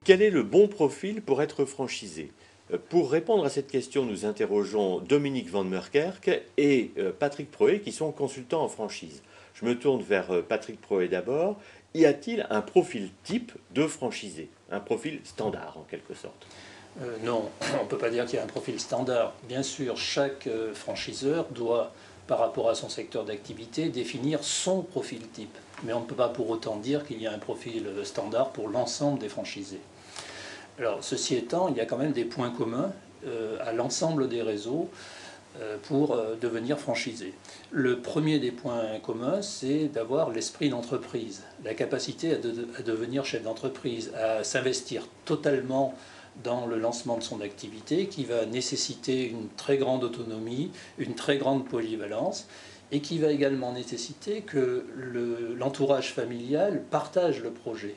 Quel est le bon profil pour être franchisé? Pour répondre à cette question, nous interrogeons Dominique Van Meurkerk et Patrick Proé, qui sont consultants en franchise. Je me tourne vers Patrick Proé d'abord. Y a-t-il un profil type de franchisé? Un profil standard, en quelque sorte? Non, on ne peut pas dire qu'il y a un profil standard. Bien sûr, chaque franchiseur doit, par rapport à son secteur d'activité, définir son profil type. Mais on ne peut pas pour autant dire qu'il y a un profil standard pour l'ensemble des franchisés. Alors, ceci étant, il y a quand même des points communs à l'ensemble des réseaux pour devenir franchisé. Le premier des points communs, c'est d'avoir l'esprit d'entreprise, la capacité à devenir chef d'entreprise, à s'investir totalement dans le lancement de son activité, qui va nécessiter une très grande autonomie, une très grande polyvalence, et qui va également nécessiter que l'entourage familial partage le projet.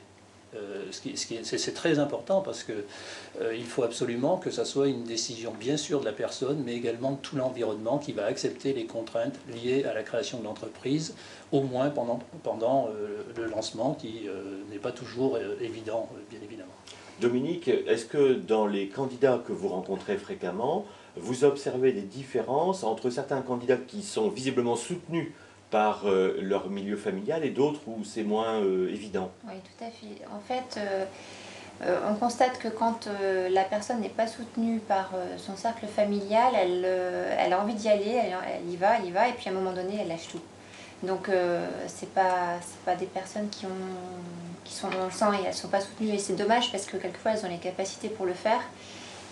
C'est très important parce qu'il faut absolument que ça soit une décision bien sûr de la personne, mais également de tout l'environnement qui va accepter les contraintes liées à la création de l'entreprise, au moins pendant le lancement qui n'est pas toujours évident, bien évidemment. Dominique, est-ce que dans les candidats que vous rencontrez fréquemment, vous observez des différences entre certains candidats qui sont visiblement soutenus par leur milieu familial et d'autres où c'est moins évident? Oui, tout à fait. En fait, on constate que quand la personne n'est pas soutenue par son cercle familial, elle a envie d'y aller, elle y va, et puis à un moment donné, elle lâche tout. Donc, c'est pas des personnes qui sont dans le sang et elles ne sont pas soutenues. Et c'est dommage parce que quelquefois, elles ont les capacités pour le faire,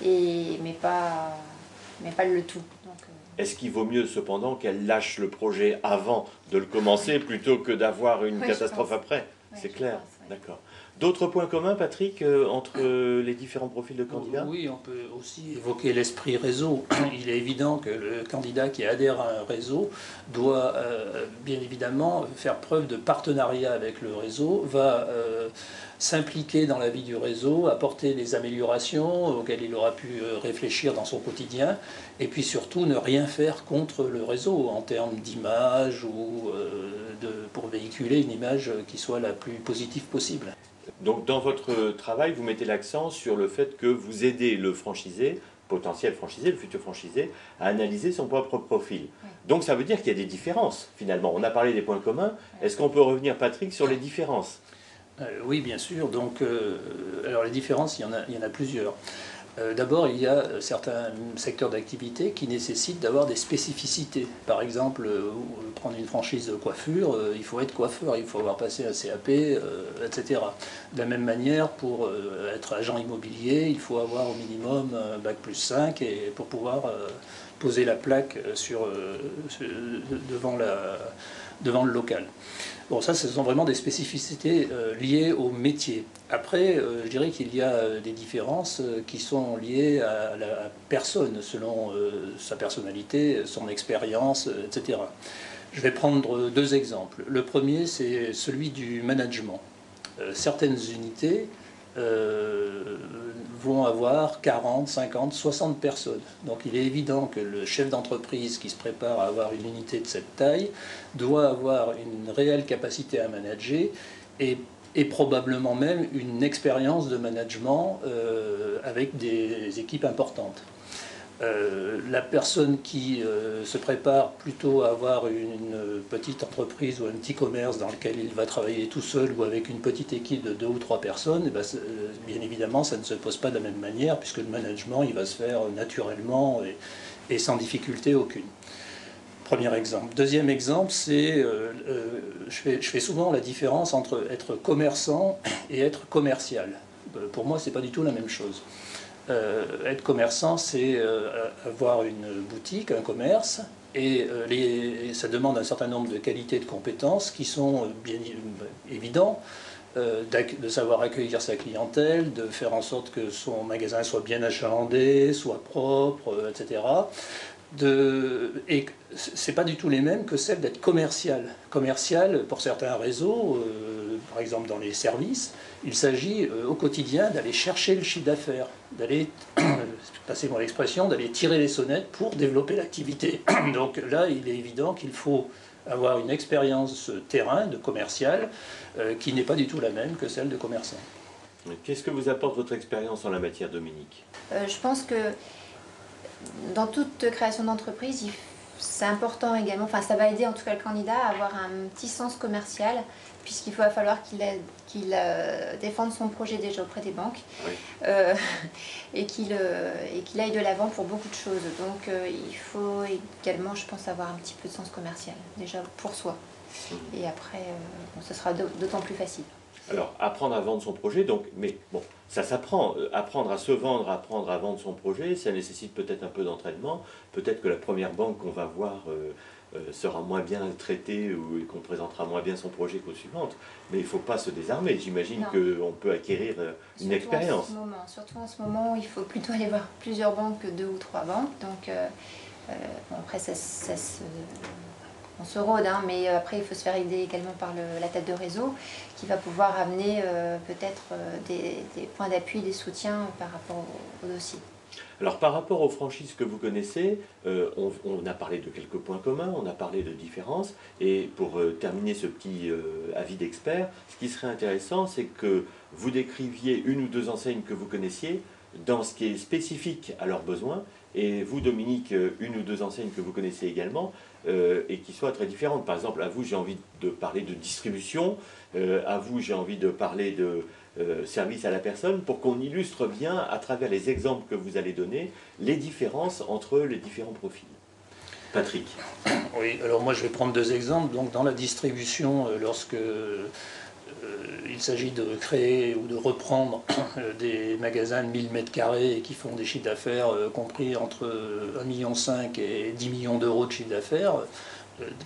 mais pas le tout. Donc, est-ce qu'il vaut mieux cependant qu'elle lâche le projet avant de le commencer plutôt que d'avoir une catastrophe après? C'est clair, d'accord. D'autres points communs, Patrick, entre les différents profils de candidats? Oui, on peut aussi évoquer l'esprit réseau. Il est évident que le candidat qui adhère à un réseau doit bien évidemment faire preuve de partenariat avec le réseau, va s'impliquer dans la vie du réseau, apporter les améliorations auxquelles il aura pu réfléchir dans son quotidien, et puis surtout ne rien faire contre le réseau en termes d'image ou pour véhiculer une image qui soit la plus positive possible. Donc dans votre travail, vous mettez l'accent sur le fait que vous aidez le franchisé, potentiel franchisé, le futur franchisé, à analyser son propre profil. Oui. Donc ça veut dire qu'il y a des différences finalement. On a parlé des points communs. Est-ce qu'on peut revenir, Patrick, sur les différences? Oui, bien sûr. Donc, alors les différences, il y en a plusieurs. D'abord, il y a certains secteurs d'activité qui nécessitent d'avoir des spécificités. Par exemple, prendre une franchise de coiffure, il faut être coiffeur, il faut avoir passé un CAP, etc. De la même manière, pour être agent immobilier, il faut avoir au minimum un bac plus 5 et pour pouvoir poser la plaque devant le local. Bon, ça, ce sont vraiment des spécificités liées au métier. Après, je dirais qu'il y a des différences qui sont liées à la personne, selon sa personnalité, son expérience, etc. Je vais prendre deux exemples. Le premier, c'est celui du management. Certaines unités vont avoir 40, 50, 60 personnes. Donc il est évident que le chef d'entreprise qui se prépare à avoir une unité de cette taille doit avoir une réelle capacité à manager et probablement même une expérience de management avec des équipes importantes. La personne qui se prépare plutôt à avoir une petite entreprise ou un petit commerce dans lequel il va travailler tout seul ou avec une petite équipe de 2 ou 3 personnes, bien évidemment ça ne se pose pas de la même manière puisque le management il va se faire naturellement et sans difficulté aucune. Premier exemple. Deuxième exemple, c'est je fais souvent la différence entre être commerçant et être commercial. Pour moi, c'est pas du tout la même chose. Être commerçant, c'est avoir une boutique, un commerce, et ça demande un certain nombre de qualités et de compétences qui sont bien évidents, de savoir accueillir sa clientèle, de faire en sorte que son magasin soit bien achalandé, soit propre, etc. Et c'est pas du tout les mêmes que celle d'être commercial. Commercial, pour certains réseaux, par exemple dans les services, il s'agit au quotidien d'aller chercher le chiffre d'affaires, d'aller, passez-moi l'expression, d'aller tirer les sonnettes pour développer l'activité. Donc là, il est évident qu'il faut avoir une expérience terrain de commercial qui n'est pas du tout la même que celle de commerçant. Qu'est-ce que vous apporte votre expérience en la matière, Dominique? Je pense que dans toute création d'entreprise, c'est important également, enfin ça va aider en tout cas le candidat à avoir un petit sens commercial, puisqu'il va falloir qu'il défende son projet déjà auprès des banques, Oui. et qu'il aille de l'avant pour beaucoup de choses. Donc il faut également, je pense, avoir un petit peu de sens commercial, déjà pour soi. Et après, bon, ce sera d'autant plus facile. Alors, apprendre à vendre son projet, donc, mais bon, ça s'apprend. Apprendre à se vendre, apprendre à vendre son projet, ça nécessite peut-être un peu d'entraînement. Peut-être que la première banque qu'on va voir sera moins bien traitée ou qu'on présentera moins bien son projet qu'aux suivantes. Mais il ne faut pas se désarmer. J'imagine qu'on peut acquérir une expérience. Surtout en ce moment où il faut plutôt aller voir plusieurs banques que 2 ou 3 banques. Donc, bon, après, on se rôde, hein, mais après il faut se faire aider également par la tête de réseau qui va pouvoir amener peut-être des points d'appui, des soutiens par rapport au dossier. Alors par rapport aux franchises que vous connaissez, on a parlé de quelques points communs, on a parlé de différences, et pour terminer ce petit avis d'expert, ce qui serait intéressant, c'est que vous décriviez une ou deux enseignes que vous connaissiez dans ce qui est spécifique à leurs besoins, et vous, Dominique, une ou deux enseignes que vous connaissez également, et qui soient très différentes. Par exemple, à vous, j'ai envie de parler de distribution, à vous, j'ai envie de parler de service à la personne, pour qu'on illustre bien, à travers les exemples que vous allez donner, les différences entre les différents profils. Patrick. Oui, alors moi je vais prendre 2 exemples. Donc dans la distribution, lorsque il s'agit de créer ou de reprendre des magasins de 1000 m² qui font des chiffres d'affaires compris entre 1,5 million et 10 millions d'euros de chiffre d'affaires,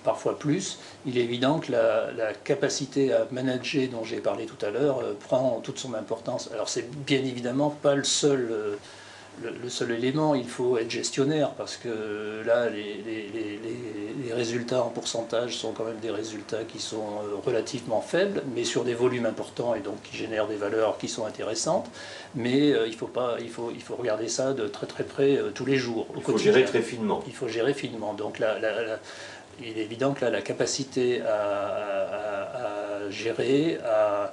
parfois plus, il est évident que la capacité à manager dont j'ai parlé tout à l'heure prend toute son importance. Alors c'est bien évidemment pas le seul élément, il faut être gestionnaire parce que là les résultats en pourcentage sont quand même des résultats qui sont relativement faibles, mais sur des volumes importants et donc qui génèrent des valeurs qui sont intéressantes. Mais il faut regarder ça de très très près tous les jours. Il faut gérer très finement. Il faut gérer finement. Donc il est évident que là, la capacité à gérer, à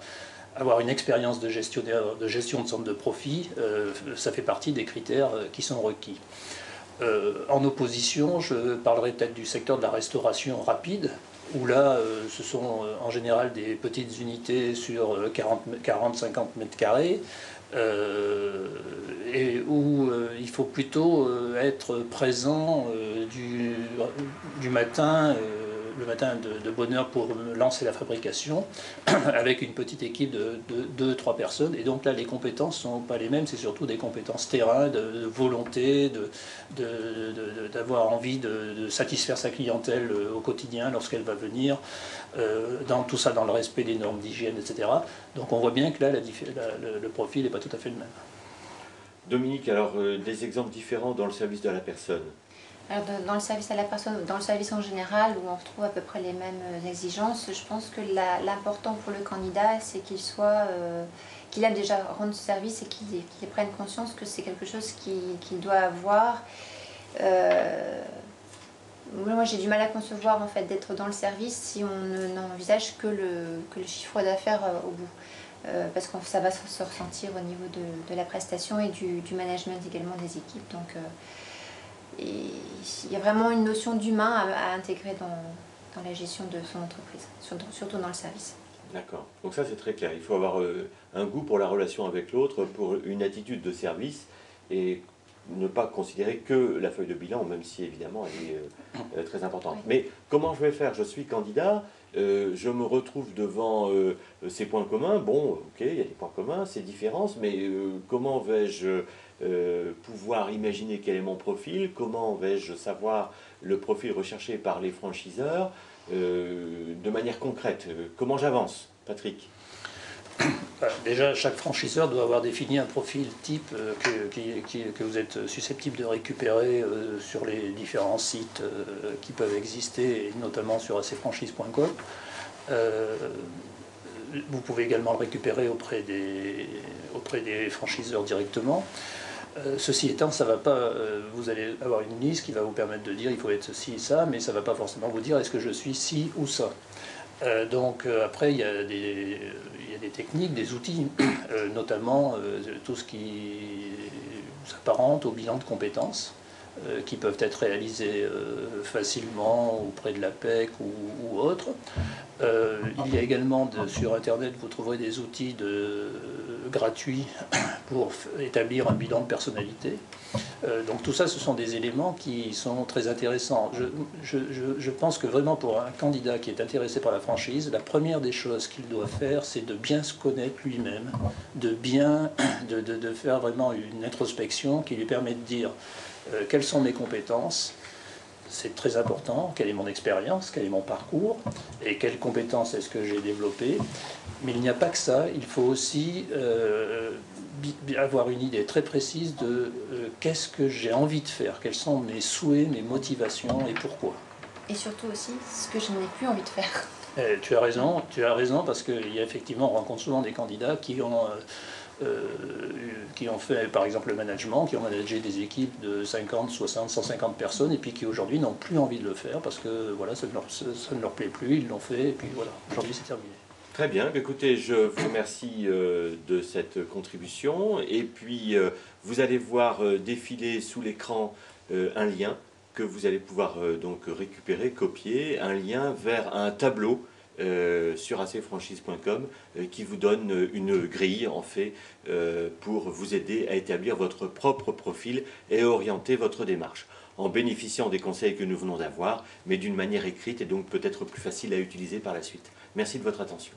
avoir une expérience de gestion de centre de profit, ça fait partie des critères qui sont requis. En opposition, je parlerai peut-être du secteur de la restauration rapide, où là, ce sont en général des petites unités sur 40-50 m², et où il faut plutôt être présent du matin, le matin de bonne heure pour lancer la fabrication, avec une petite équipe de 2-3 personnes. Et donc là, les compétences ne sont pas les mêmes, c'est surtout des compétences terrain, de volonté, d'avoir envie de satisfaire sa clientèle au quotidien lorsqu'elle va venir, dans tout ça dans le respect des normes d'hygiène, etc. Donc on voit bien que là, le profil n'est pas tout à fait le même. Dominique, alors des exemples différents dans le service de la personne. Alors dans le service à la personne, dans le service en général, où on retrouve à peu près les mêmes exigences, je pense que l'important pour le candidat, c'est qu'il aime déjà rendre service et qu'il prenne conscience que c'est quelque chose qu'il doit avoir. Moi, j'ai du mal à concevoir en fait d'être dans le service si on n'envisage que le chiffre d'affaires au bout. Parce que ça va se ressentir au niveau de la prestation et du management également des équipes. Donc, et il y a vraiment une notion d'humain à intégrer dans la gestion de son entreprise, surtout dans le service. D'accord. Donc ça c'est très clair. Il faut avoir un goût pour la relation avec l'autre, pour une attitude de service et ne pas considérer que la feuille de bilan, même si évidemment elle est très importante. Oui. Mais comment je vais faire? Je suis candidat, je me retrouve devant ces points communs. Bon, ok, il y a des points communs, ces différences, mais comment vais-je pouvoir imaginer quel est mon profil? Comment vais-je savoir le profil recherché par les franchiseurs de manière concrète? Comment j'avance, Patrick? Déjà, chaque franchiseur doit avoir défini un profil type que vous êtes susceptible de récupérer sur les différents sites qui peuvent exister, et notamment sur acfranchise.com. Vous pouvez également le récupérer auprès des franchiseurs directement. Ceci étant, ça va pas, vous allez avoir une liste qui va vous permettre de dire il faut être ceci et ça, mais ça ne va pas forcément vous dire est-ce que je suis ci ou ça. Après, il y a des techniques, des outils, notamment tout ce qui s'apparente au bilan de compétences, qui peuvent être réalisés facilement auprès de l'APEC ou autre. Il y a également sur Internet, vous trouverez des outils gratuits pour établir un bilan de personnalité. Donc tout ça, ce sont des éléments qui sont très intéressants. Je pense que vraiment pour un candidat qui est intéressé par la franchise, la première des choses qu'il doit faire, c'est de bien se connaître lui-même, de faire vraiment une introspection qui lui permet de dire quelles sont mes compétences. C'est très important, quelle est mon expérience, quel est mon parcours, et quelles compétences est-ce que j'ai développées. Mais il n'y a pas que ça, il faut aussi avoir une idée très précise de qu'est-ce que j'ai envie de faire, quels sont mes souhaits, mes motivations et pourquoi. Et surtout aussi ce que je n'ai plus envie de faire. Tu as raison, parce qu'il y a effectivement, on rencontre souvent des candidats qui ont fait par exemple le management, qui ont managé des équipes de 50, 60, 150 personnes et puis qui aujourd'hui n'ont plus envie de le faire parce que voilà, ça ne leur plaît plus, ils l'ont fait et puis voilà, aujourd'hui c'est terminé. Très bien, écoutez, je vous remercie de cette contribution et puis vous allez voir défiler sous l'écran un lien que vous allez pouvoir donc récupérer, copier, un lien vers un tableau sur acfranchise.com qui vous donne une grille en fait pour vous aider à établir votre propre profil et orienter votre démarche en bénéficiant des conseils que nous venons d'avoir, mais d'une manière écrite et donc peut-être plus facile à utiliser par la suite. Merci de votre attention.